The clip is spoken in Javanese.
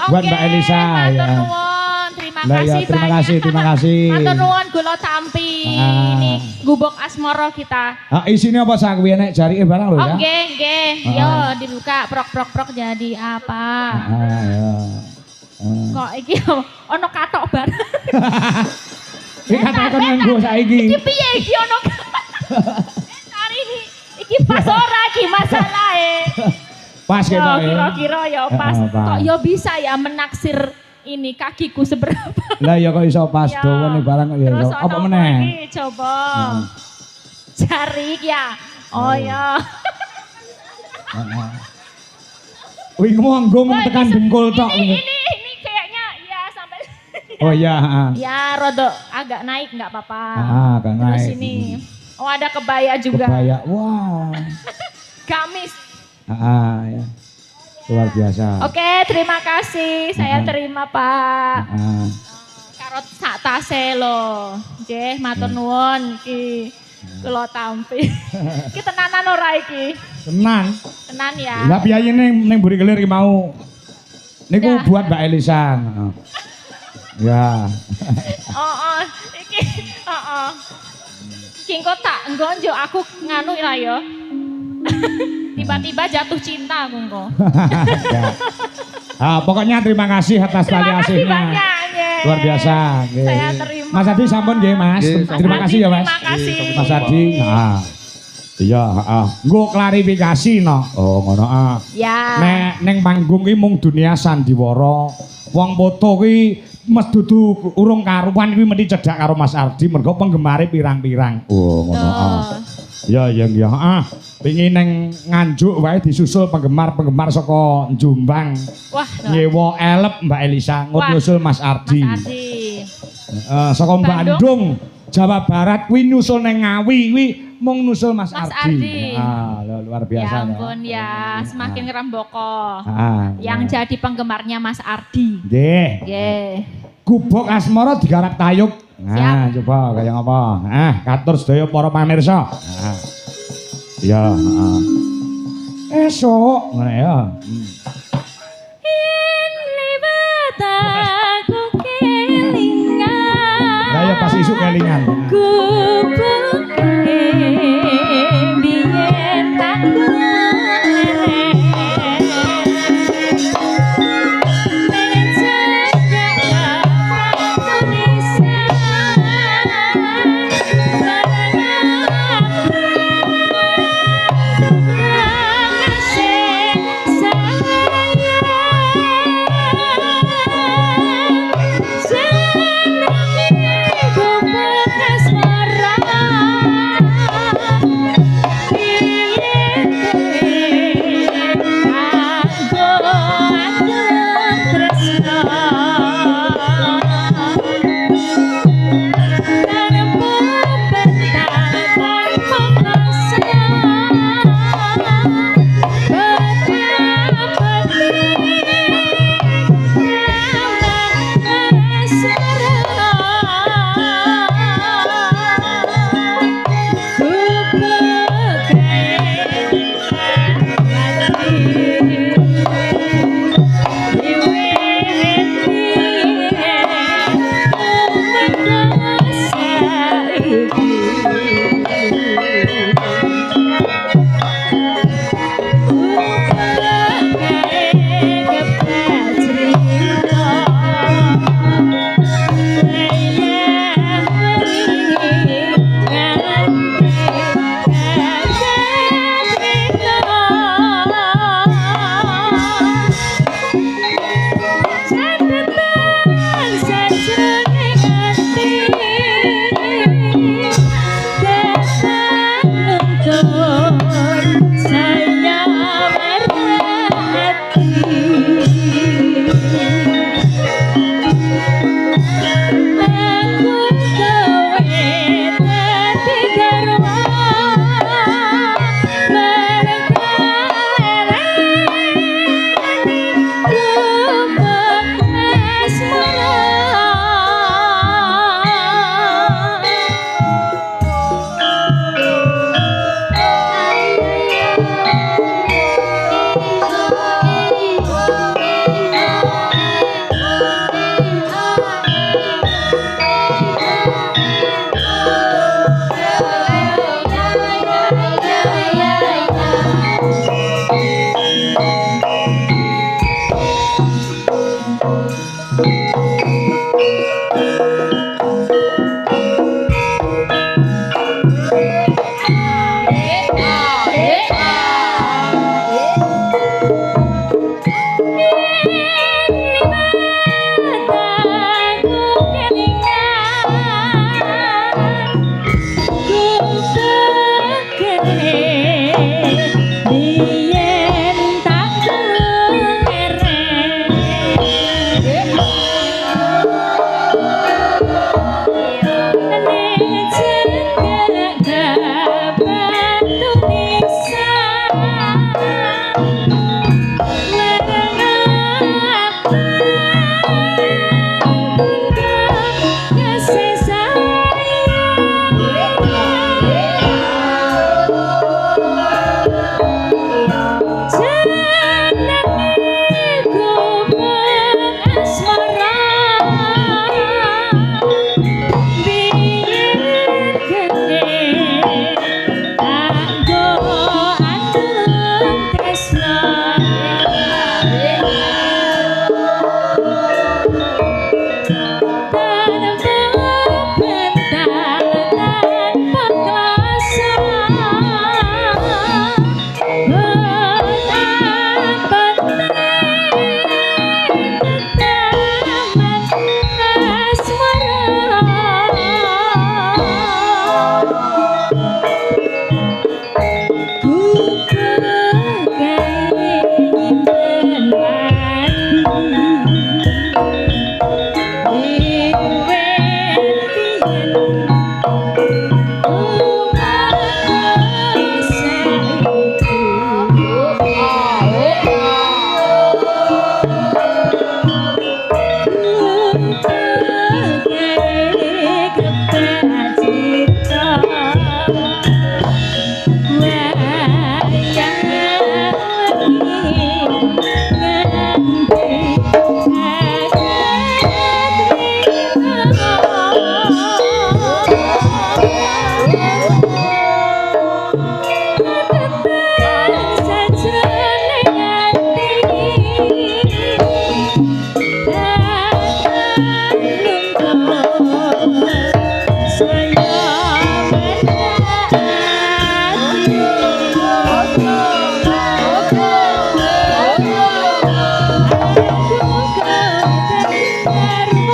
buat Mbak Elisa ya. Terima kasih. Terima kasih. Matur nuwun Gula Tampi. Ini gubuk asmara kita. Isinya apa sak kuwi nek jarike barang lho ya. Nggih. Yo dibuka prok jadi apa? Ya. Kok iki ono katok barang. Iki katakan nganggo saiki. Iki piye iki ono? Hari ini iki pas ora iki masalahe. Pas ketoke. Kira-kira ya pas. Kok ya bisa ya menaksir ini kakiku seberapa. Lah ya kok iso pas dawa nih barang ya. Apa meneh? Coba. Cari ya. Oh ya. Wih ngomong tekan dengkul tok. Ini kayaknya ya sampai. Oh iya. Ya rodok agak naik nggak apa-apa. Agak naik. Terus ini. Oh ada kebaya juga. Kebaya. Wah. Gamis. Ya. Luar biasa. Oke, terima kasih. Saya terima, Pak. Karot sak tase lho. Nggih, matur nuwun iki. Kula tampi. Iki tenanan ora iki? Tenan ya. Lah biyayene ning mburi kelir iki mau. Niku buat Mbak Elisa. Ya. Iki. Iki engko tak nggonjo aku nganu ra ya. Tiba-tiba jatuh cinta aku engko. Pokoknya terima kasih atas tali asihnya. Luar biasa. Saya terima. Mas Adi sampun nggih, Mas. Terima kasih ya, Mas. Terima kasih. Mas Adi. Iya, nggo klarifikasi no. Oh, ngono Ya. Nek ning panggung ki mung dunia sandiwara. Wong foto ki mes dudu urung karuan kuwi mesti cedhak karo Mas Ardi mergo penggemare pirang-pirang. Oh, ngono. Ya. Pengin neng Nganjuk wae disusul penggemar-penggemar saka Jombang. Wah, nyewa elep Mbak Elisa nyusul Mas Ardi. Saka Bandung, Jawa Barat kuwi nyusul neng Ngawi kuwi mung nyusul Mas Ardi. Luar biasa. Ya ampun ya, semakin ngeremboko. Yang jadi penggemarnya Mas Ardi. Nggih. Gubuk asmara digarap tayub. Nah, coba kaya ngapa? Katur sedaya para pamirsa. Ya, esok ngene ya. Ini bataku kelingan. Lah ya pas isuk kelingan. Gubuk biyen tak Baru